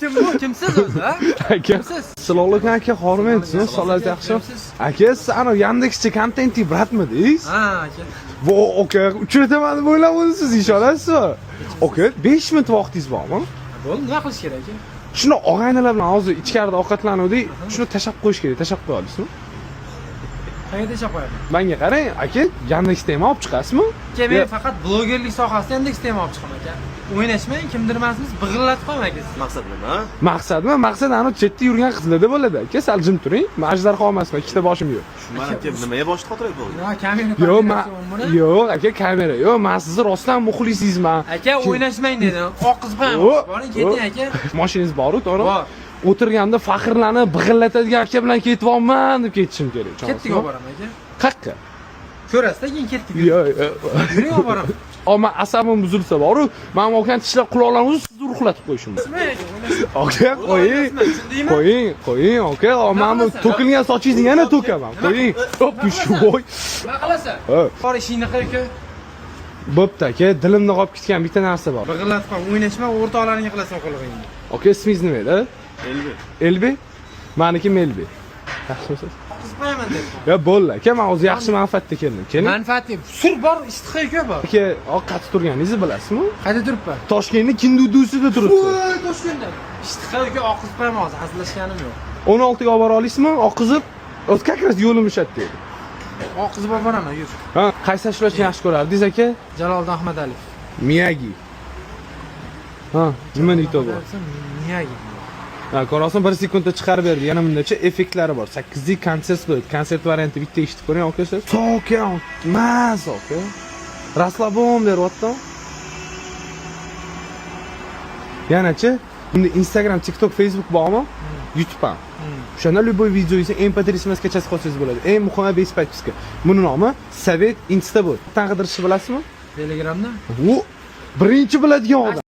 Kim bu? Kimsiz o'zi, ha? Aka, Kimsiz? Silog'lik aka, xormaysiz, solat yaxshi. Aka, siz ana Yandexchi kontentni bratmidingiz? Ha, aka. Vo, aka, uchrataman deb o'ylab o'tasiz, ishonasizmi? Aka, 5 minut vaqtingiz bormi? Bo'ldi, nima qilish kerak aka? Shuni og'aynilar bilan hozir ichkarida ovqatlanuvdik, shuni tashab qo'yish kerak, tashab qo'ya olasizmi? Qayerga tashab qo'yaman? Menga qarang, aka, Yandexda ham olib chiqasizmi? Aka, men faqat blogerlik sohasida Yandexda ham olib chiqaman aka. O'ynashmang, kimdir emasmiz, big'illatib qo'ying aka siz. Maqsad nima? Maqsadmi? Maqsad ana chetda yurgan qizlarda bo'ladi. Aka, sal jim turing. Men ajdarho emasman, ikkita boshim yo'q. Mana aka, nimaga boshqa xotirib bo'ldi? Ha, kamera. Yo'q, aka, kamera. Yo'q, men sizni rostdan muxlisingizman. Aka, o'ynashmang dedim. Oq qiz qo'yaman. Boring, keting aka. Mashinangiz bormi, to'g'ri? Bor. O'tirganda faxrlanib, big'illatadigan aka bilan ketyapman deb ketishim kerak. Ketdik olib boraman aka. Qayerga? Ko'rasiz, keyin ketdik. Yo'q. Yuring olib boraman. Ama asabim buzilsa boru, men olgan tishlab quloqlaringizni sizni ruhlatib qo'yishim mumkin. Aka, qo'ying, aka. Men bu to'kilgan sochingizni yana to'kaman. Qo'ying. Hop, voy. Nima qilasan? Bor ishingni qil aka. Bo'pti aka, dilimda qolib ketgan bitta narsa bor. Big'illatib qo'y, o'ynashma, o'rtoqlaringga qilasan qo'lig'ingni. Aka, ismingiz nima edi? Elbi. Elbi? Meniki Melbi. Yaxshimisiz? Qiz qo'yaman deb. Ya bo'ldi aka, men o'zi yaxshi manfaatda keldim. Keling. Manfaati sur bor, ishtiqi ko'p bor. Aka, qayerda turganingizni bilasizmi? Qayerda turibman? Toshkentning Kindudusida turibsiz. Voy, Toshkentda. Ishtiqi aka, oq qiz qo'yaman hozir, hazillashganim yo'q. 16 ga olib bora olasizmi? Oqizib, o'zi как раз yo'lim o'shatdi. Oq qiz olib boraman, yur. Ha, qaysi ashlashni yaxshi ko'rardingiz aka? Jaloliddin Ahmadaliyev. Miyagi. Ha, nima deydi bu? Miyagi. Ha, ko'rasan 1 sekundda chiqarib berdi. Yana bundacha effektlari bor. 8 lik konsert bo'ldi. Konsert varianti bitta eshitib ko'ring, aka siz. Sokin, maz, aka. Raslabon beryapti. Yanachi, bunda Instagram, TikTok, Facebook bormi? YouTube ham. O'shanda любой videoyingizni MP3 smskachasi qolsangiz bo'ladi. Eng muhimi base подписка. Buni nomi Savet Insta bo'l. Qidirishni bilasizmi? Telegramda? U birinchi biladigan odam.